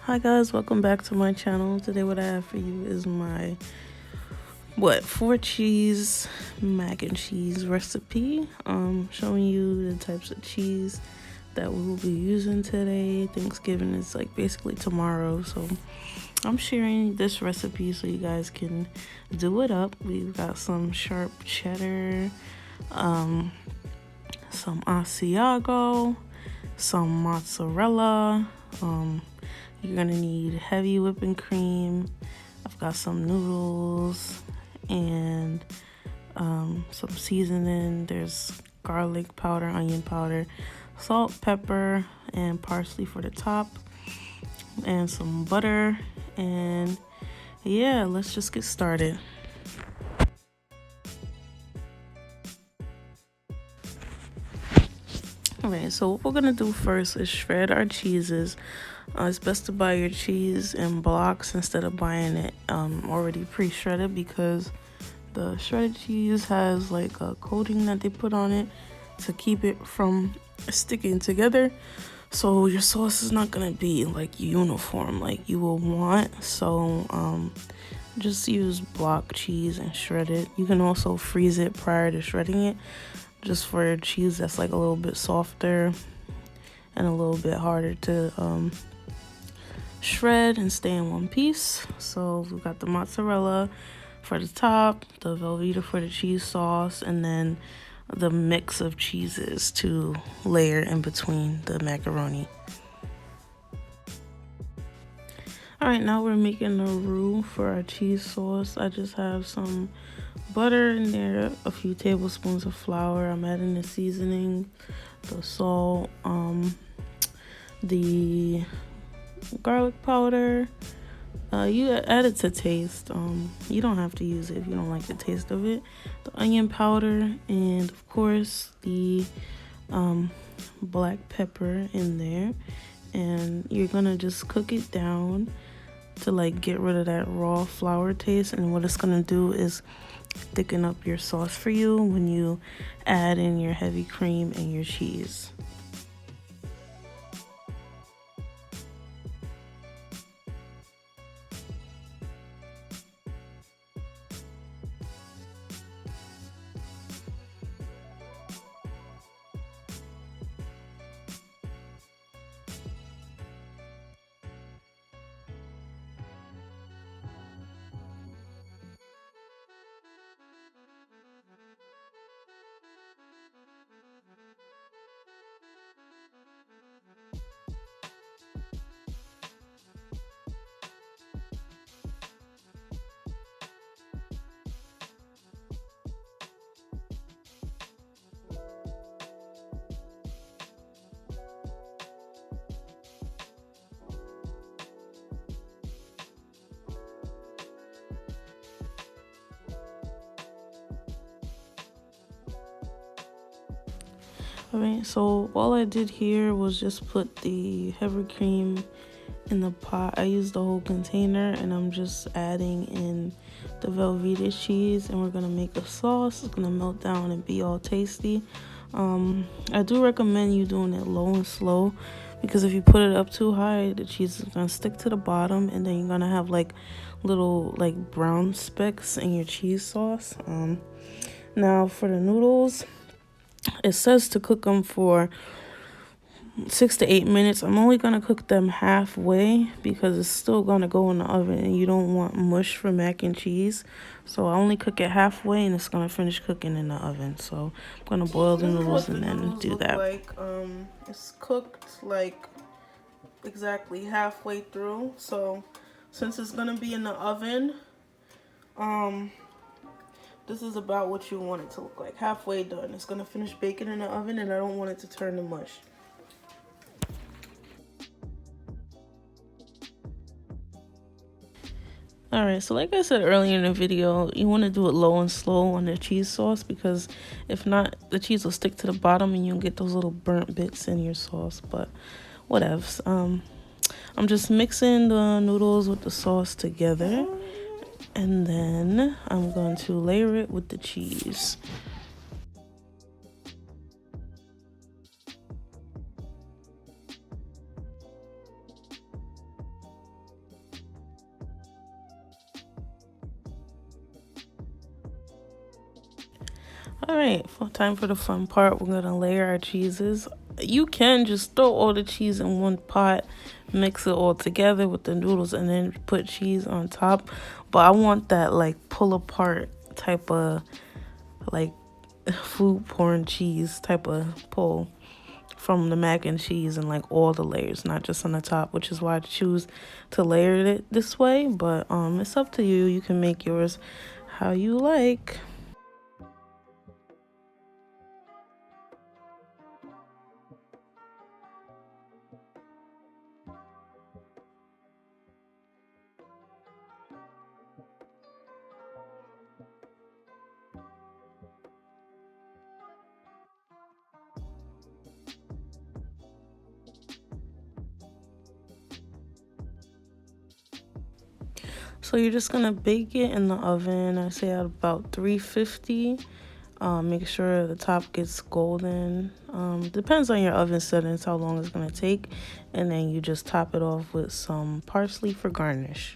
Hi guys, welcome back to my channel. Today what I have for you is my 4-cheese mac and cheese recipe. Showing you the types of cheese that we will be using today. Thanksgiving is like basically tomorrow, so I'm sharing this recipe so you guys can do it up. We've got some Sharp Cheddar, some Asiago, some Mozzarella, you're gonna need heavy whipping cream. I've got some noodles and some seasoning. There's garlic powder, onion powder, salt, pepper, and parsley for the top, and some butter. And yeah, let's just get started. Okay, so what we're gonna do first is shred our cheeses. It's best to buy your cheese in blocks instead of buying it already pre-shredded, because the shredded cheese has like a coating that they put on it to keep it from sticking together, so your sauce is not gonna be like uniform like you will want. So just use block cheese and shred it. You can also freeze it prior to shredding it, just for your cheese that's like a little bit softer and a little bit harder to shred and stay in one piece. So we've got the mozzarella for the top, the Velveeta for the cheese sauce, and then the mix of cheeses to layer in between the macaroni. Alright, now we're making a roux for our cheese sauce. I just have some butter in there, a few tablespoons of flour. I'm adding the seasoning, the salt, the garlic powder. You add it to taste. You don't have to use it if you don't like the taste of it. The onion powder, and of course the black pepper in there. And you're gonna just cook it down to like get rid of that raw flour taste. And what it's gonna do is thicken up your sauce for you when you add in your heavy cream and your cheese. Alright, so all I did here was just put the heavy cream in the pot. I used the whole container, and I'm just adding in the Velveeta cheese, and we're gonna make a sauce. It's gonna melt down and be all tasty. I do recommend you doing it low and slow, because if you put it up too high, the cheese is gonna stick to the bottom, and then you're gonna have like little like brown specks in your cheese sauce. Now for the noodles, it says to cook them for 6 to 8 minutes. I'm only gonna cook them halfway because it's still gonna go in the oven, and you don't want mush for mac and cheese. So I only cook it halfway, and it's gonna finish cooking in the oven. So I'm gonna boil the noodles and then do that. It's cooked like exactly halfway through. So since it's gonna be in the oven, this is about what you want it to look like. Halfway done. It's gonna finish baking in the oven, and I don't want it to turn to mush. Alright, so like I said earlier in the video, you want to do it low and slow on the cheese sauce, because if not, the cheese will stick to the bottom and you'll get those little burnt bits in your sauce. But whatevs. I'm just mixing the noodles with the sauce together, and then I'm going to layer it with the cheese. All right, time for the fun part. We're gonna layer our cheeses. You can just throw all the cheese in one pot, mix it all together with the noodles, and then put cheese on top. But I want that like pull apart type of like food porn cheese type of pull from the mac and cheese and like all the layers, not just on the top, which is why I choose to layer it this way. But it's up to you. You can make yours how you like. So you're just gonna bake it in the oven. I say at about 350. Make sure the top gets golden. Depends on your oven settings how long it's gonna take, and then you just top it off with some parsley for garnish.